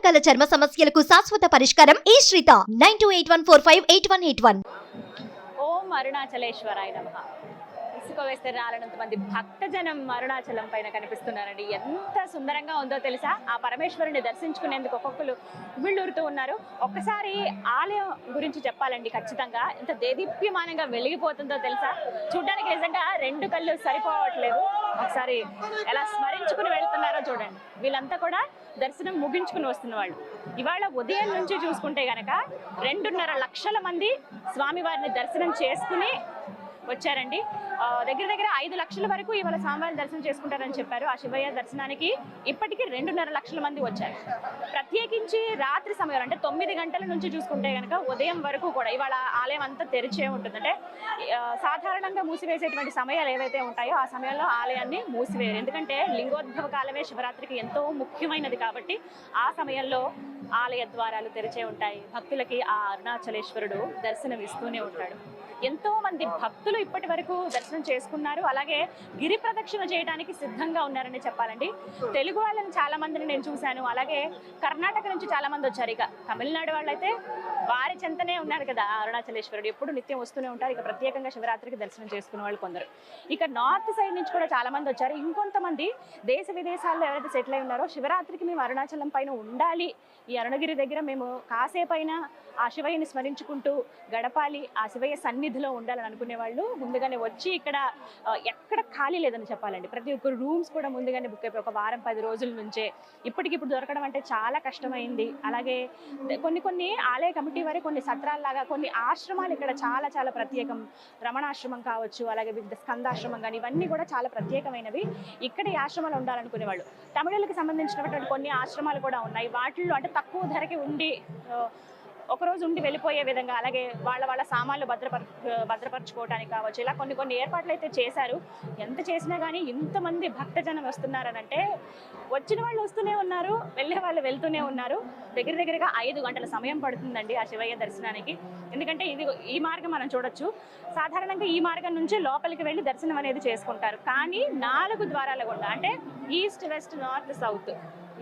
రకాల చర్మ సమస్యలకు శాశ్వత పరిష్కారం ఈ శ్రీత 9281458181. ఓం అరుణాచలేశ్వరాయ నమః. ఇసుక వేస్తే రాలనంత మంది భక్తజనం అరుణాచలం పైన కనిపిస్తున్నారండి. ఎంత సుందరంగా ఉందో తెలుసా? ఆ పరమేశ్వరుని దర్శించుకునేందుకు ఒక్కొక్కరు వీళ్ళూరుతూ ఉన్నారు. ఒక్కసారి ఆలయం గురించి చెప్పాలండి. ఖచ్చితంగా ఎంత దేదీప్యమానంగా వెలిగిపోతుందో తెలుసా? చూడ్డానికి నిజంగా రెండు కళ్ళు సరిపోవట్లేదు. ఒకసారి ఎలా స్మరించుకుని వెళ్తున్నారో చూడండి. వీళ్ళంతా కూడా దర్శనం ముగించుకుని వస్తున్న వాళ్ళు. ఇవాళ ఉదయం నుంచి చూసుకుంటే గనక 2.5 లక్షల మంది స్వామివారిని దర్శనం చేసుకుని వచ్చారండి. దగ్గర 5 లక్షల వరకు ఇవాళ స్వామివారిని దర్శనం చేసుకుంటారని చెప్పారు. ఆ శివయ్య దర్శనానికి ఇప్పటికీ 2.5 లక్షల మంది వచ్చారు. ప్రత్యేకించి రాత్రి సమయంలో అంటే 9 గంటల నుంచి చూసుకుంటే కనుక ఉదయం వరకు కూడా ఇవాళ ఆలయం అంతా తెరిచే ఉంటుంది. అంటే సాధారణంగా మూసివేసేటువంటి సమయాలు ఏవైతే ఉంటాయో ఆ సమయంలో ఆలయాన్ని మూసివేయరు. ఎందుకంటే లింగోద్భవ కాలమే శివరాత్రికి ఎంతో ముఖ్యమైనది కాబట్టి ఆ సమయంలో ఆలయ ద్వారాలు తెరిచే ఉంటాయి. భక్తులకి ఆ అరుణాచలేశ్వరుడు దర్శనం ఇస్తూనే ఉంటాడు. ఎంతో మంది భక్తులు ఇప్పటి వరకు దర్శనం చేసుకున్నారు. అలాగే గిరి ప్రదక్షిణ చేయడానికి సిద్ధంగా ఉన్నారని చెప్పాలండి. తెలుగు వాళ్ళని చాలా మందిని నేను చూశాను. అలాగే కర్ణాటక నుంచి చాలా మంది వచ్చారు. ఇక తమిళనాడు వాళ్ళైతే వారి చెంతనే ఉన్నారు కదా అరుణాచలేశ్వరుడు. ఎప్పుడు నిత్యం వస్తూనే ఉంటారు. ఇక ప్రత్యేకంగా శివరాత్రికి దర్శనం చేసుకునే వాళ్ళు కొందరు. ఇక నార్త్ సైడ్ నుంచి కూడా చాలా మంది వచ్చారు. ఇంకొంతమంది దేశ విదేశాల్లో ఎవరైతే సెటిల్ అయి ఉన్నారో శివరాత్రికి మేము అరుణాచలం పైన ఉండాలి, ఈ అరుణగిరి దగ్గర మేము కాసేపైనా ఆ శివయ్యని స్మరించుకుంటూ గడపాలి, ఆ శివయ్య సన్నిధిలో ఉండాలని అనుకునే వాళ్ళు ముందుగానే వచ్చి ఇక్కడ ఎక్కడ ఖాళీ లేదని చెప్పాలండి. ప్రతి ఒక్క రూమ్స్ కూడా ముందుగానే బుక్ అయిపోయి 1 వారం 10 రోజుల నుంచే ఇప్పటికిప్పుడు దొరకడం అంటే చాలా కష్టమైంది. అలాగే కొన్ని ఆలయ కమిటీ వారి కొన్ని సత్రాల్లాగా కొన్ని ఆశ్రమాలు ఇక్కడ చాలా చాలా ప్రత్యేకం. రమణాశ్రమం కావచ్చు, అలాగే వివిధ స్కందాశ్రమం కానీ ఇవన్నీ కూడా చాలా ప్రత్యేకమైనవి. ఇక్కడ ఈ ఆశ్రమాలు ఉండాలనుకునే వాళ్ళు. తమిళులకు సంబంధించినటువంటి కొన్ని ఆశ్రమాలు కూడా ఉన్నాయి. వాటిల్లో అంటే తక్కువ ధరకి ఉండి ఒకరోజు ఉండి వెళ్ళిపోయే విధంగా, అలాగే వాళ్ళ సామాన్లు భద్రపరచుకోవడానికి కావచ్చు, ఇలా కొన్ని ఏర్పాట్లు అయితే చేశారు. ఎంత చేసినా కానీ ఇంతమంది భక్తజనం వస్తున్నారనంటే వచ్చిన వాళ్ళు వస్తూనే ఉన్నారు, వెళ్ళే వాళ్ళు వెళ్తూనే ఉన్నారు. దగ్గరగా 5 గంటల సమయం పడుతుందండి ఆ శివయ్య దర్శనానికి. ఎందుకంటే ఈ మార్గం మనం చూడొచ్చు. సాధారణంగా ఈ మార్గం నుంచి లోపలికి వెళ్ళి దర్శనం అనేది చేసుకుంటారు. కానీ 4 ద్వారాల గుండా అంటే ఈస్ట్, వెస్ట్, నార్త్, సౌత్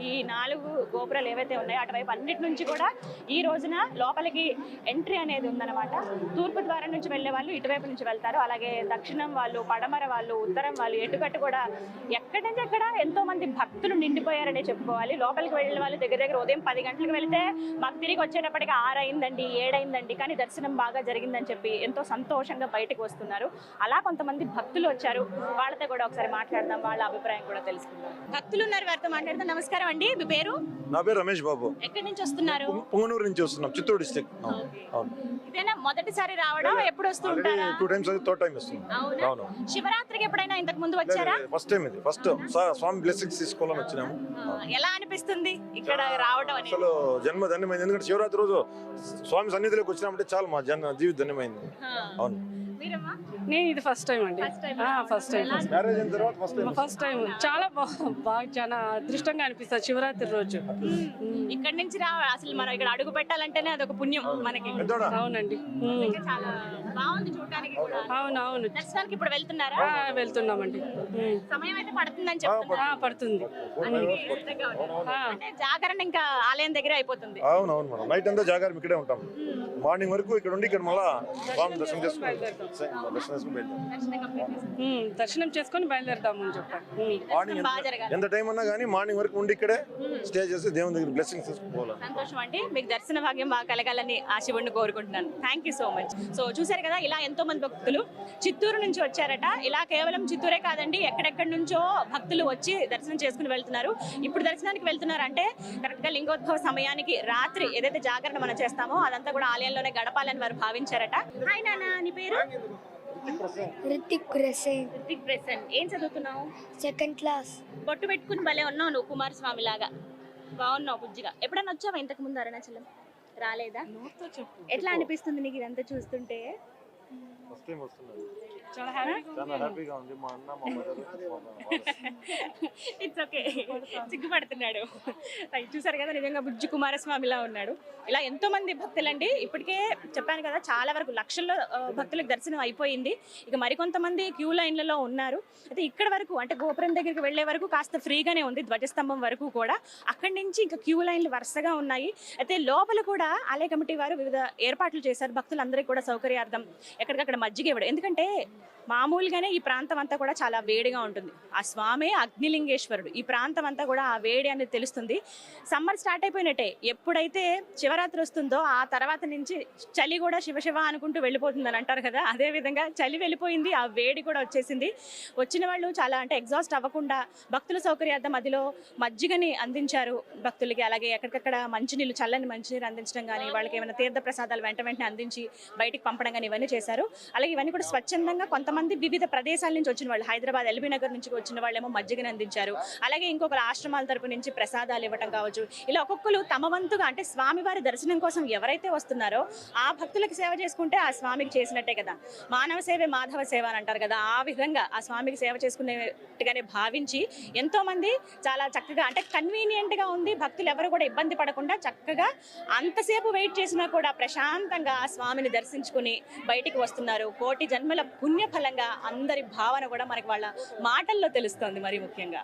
ఈ 4 గోపురాలు ఏవైతే ఉన్నాయో అటువైపు అన్నిటి నుంచి కూడా ఈ రోజున లోపలికి ఎంట్రీ అనేది ఉందన్నమాట. తూర్పు ద్వారం నుంచి వెళ్ళే వాళ్ళు ఇటువైపు నుంచి వెళ్తారు. అలాగే దక్షిణం వాళ్ళు, పడమర వాళ్ళు, ఉత్తరం వాళ్ళు, ఎటుకట్టు కూడా ఎక్కడి నుంచి ఎక్కడ ఎంతో మంది భక్తులు నిండిపోయారనే చెప్పుకోవాలి. లోపలికి వెళ్ళే వాళ్ళు దగ్గర ఉదయం 10 గంటలకు వెళ్తే మాకు తిరిగి వచ్చేటప్పటికి 6 అయిందండి, 7 అయిందండి, కానీ దర్శనం బాగా జరిగిందని చెప్పి ఎంతో సంతోషంగా బయటకు వస్తున్నారు. అలా కొంతమంది భక్తులు వచ్చారు. వాళ్ళతో కూడా ఒకసారి మాట్లాడదాం, వాళ్ళ అభిప్రాయం కూడా తెలుసుకుందాం. భక్తులు ఉన్నారు, వారితో మాట్లాడదాం. నమస్కారం అండి, మీ పేరు? నా పేరు రమేష్ బాబు. ఎక్కడి నుంచి వస్తున్నారు? పొంగనూరు నుంచి వస్తున్నాం, చిత్తూరు డిస్ట్రిక్ట్. ఇదేనా మొదటిసారి రావడం? ఎప్పుడు వస్తుంటారా? 2 టైమ్స్ అది థర్డ్ టైం వస్తున్నాం. అవును. శివరాత్రికి ఎప్పుడైనా ఇంతకు ముందు వచ్చారా? ఫస్ట్ టైం ఇది. ఫస్ట్ స్వామి బ్లెస్సింగ్స్ తీసుకోవాలని వచ్చినాము. ఎలా అనిపిస్తుంది ఇక్కడ రావడం అనేది? అసలు జన్మ ధన్యమైంది. ఎందుకంటే శివరాత్రి రోజు స్వామి సన్నిధిలోకి వచ్చినామంటే చాలా మా జీవిత ధన్యమైంది. అవును. నేను ఇది ఫస్ట్ టైం అండి. ఫస్ట్ టైం మ్యారేజ్ అయిన తర్వాత ఫస్ట్ టైం. చాలా బాగా చాలా అదృష్టంగా అనిపిస్తుంది శివరాత్రి రోజు. ఇక్కడ నుంచి అసలు మనం ఇక్కడ అడుగు పెట్టాలంటేనే అదొక పుణ్యం మనకి. అవునండి, చాలా బాగుంది చూడడానికి కూడా. అవును. దర్శనానికి ఇప్పుడు వెళ్తున్నారా? వెళ్తున్నామండి. సమయం అయితే పడుతుందని చెప్తున్నారు. పడుతుంది. అంటే జాగరణ ఇంకా ఆలయం దగ్గర అయిపోతుంది. అవునవును మేడం. నైట్ అంతా జాగారం ఇక్కడే ఉంటాం. మార్నింగ్ వరకు ఇక్కడ ఉండి ఇక్కడ మళ్ళా స్వామి దర్శనం దర్శనం చేసుకొని బయలుదేరుతామని చెప్పారు. మార్నింగ్ ఎంత టైం అన్నా కానీ మార్నింగ్ వరకు ఉండి ఇక్కడే స్టే చేసి దేవుని దగ్గర బ్లెస్సింగ్స్ తీసుకోవాలి. సంతోషం అండి, మీకు దర్శన భాగ్యం బాగా కలగాలని ఆ శివుడిని కోరుకుంటున్నాను. Thank you so much. So చూసారు కదా, ఇలా ఎంతో మంది భక్తులు చిత్తూరు నుంచి వచ్చారట. ఇలా కేవలం చిత్తూరే కాదండి, ఎక్కడెక్కడి నుంచో భక్తులు వచ్చి దర్శనం చేసుకుని వెళ్తున్నారు. ఇప్పుడు దర్శనానికి వెళ్తున్నారు అంటే కరెక్ట్ గా లింగోద్భవ సమయానికి రాత్రి ఏదైతే జాగరణ మనం చేస్తామో అదంతా కూడా ఆలయంలోనే గడపాలని వారు భావించారట. హాయ్ నాన్న, నీ పేరు? రితిక్ ప్రెసెంట్. ఏం చదువుతున్నావు? 2nd class. బొట్టు పెట్టుకుని భలే ఉన్నావు నువ్వు, కుమారస్వామి లాగా బాగున్నావు బుజ్జిగా. ఎప్పుడన్నా వచ్చావా ఇంతకు ముందు అరుణాచలం? రాలేదా? ఎట్లా అనిపిస్తుంది నీకు ఇదంతా చూస్తుంటే? ఫస్ట్ టైం వస్తున్నారు. చాలా హ్యాపీగా చాలా హ్యాపీగా ఉంది. మా అన్న మా మదర్ ఇట్స్ ఓకే, సిగ్గుపడుతున్నాడు. చూసారు కదా, నిజంగా బుజ్జి కుమారస్వామిలా ఉన్నాడు. ఇలా ఎంతో మంది భక్తులండి, ఇప్పటికే చెప్పాను కదా చాలా వరకు లక్షల్లో భక్తులకు దర్శనం అయిపోయింది. ఇక మరికొంతమంది క్యూ లైన్లలో ఉన్నారు. అయితే ఇక్కడ వరకు అంటే గోపురం దగ్గరికి వెళ్లే వరకు కాస్త ఫ్రీగానే ఉంది, ధ్వజస్తంభం వరకు కూడా. అక్కడి నుంచి ఇంకా క్యూ లైన్లు వరుసగా ఉన్నాయి. అయితే లోపల కూడా ఆలయ కమిటీ వారు వివిధ ఏర్పాట్లు చేశారు భక్తులందరికీ కూడా సౌకర్యార్థం. ఎక్కడికక్కడ మజ్జిగ ఇవ్వడం, ఎందుకంటే మామూలుగానే ఈ ప్రాంతం అంతా కూడా చాలా వేడిగా ఉంటుంది. ఆ స్వామి అగ్నిలింగేశ్వరుడు, ఈ ప్రాంతం అంతా కూడా ఆ వేడి అనేది తెలుస్తుంది. సమ్మర్ స్టార్ట్ అయిపోయినట్టే, ఎప్పుడైతే శివరాత్రి వస్తుందో ఆ తర్వాత నుంచి చలి కూడా శివ అనుకుంటూ వెళ్ళిపోతుందని అంటారు కదా, అదే విధంగా చలి వెళ్ళిపోయింది, ఆ వేడి కూడా వచ్చేసింది. వచ్చిన వాళ్ళు చాలా అంటే ఎగ్జాస్ట్ అవ్వకుండా భక్తుల సౌకర్యార్థం మధ్యలో మజ్జిగని అందించారు భక్తులకి. అలాగే ఎక్కడికక్కడ మంచినీళ్ళు, చల్లని మంచినీరు అందించడం కానీ, వాళ్ళకి ఏమైనా తీర్థ ప్రసాదాలు వెంటనే అందించి బయటికి పంపడం కానీ ఇవన్నీ చేశారు. అలాగే ఇవన్నీ కూడా స్వచ్ఛందంగా కొంతమంది వివిధ ప్రదేశాల నుంచి వచ్చిన వాళ్ళు, హైదరాబాద్ ఎల్బీ నగర్ నుంచి వచ్చిన వాళ్ళేమో మజ్జిగని అందించారు. అలాగే ఇంకొకరు ఆశ్రమాల తరపు నుంచి ప్రసాదాలు ఇవ్వటం కావచ్చు. ఇలా ఒక్కొక్కరు తమ వంతుగా అంటే స్వామివారి దర్శనం కోసం ఎవరైతే వస్తున్నారో ఆ భక్తులకు సేవ చేసుకుంటే ఆ స్వామికి చేసినట్టే కదా. మానవ సేవే మాధవ సేవ అని అంటారు కదా, ఆ విధంగా ఆ స్వామికి సేవ చేసుకునేట్టుగానే భావించి ఎంతో మంది చాలా చక్కగా అంటే కన్వీనియంట్ గా ఉంది. భక్తులు ఎవరు కూడా ఇబ్బంది పడకుండా చక్కగా అంతసేపు వెయిట్ చేసినా కూడా ప్రశాంతంగా ఆ స్వామిని దర్శించుకుని బయటికి వస్తున్నారు. కోటి జన్మల పుణ్యఫలంగా అందరి భావన కూడా మనకి వాళ్ళ మాటల్లో తెలుస్తోంది మరి ముఖ్యంగా.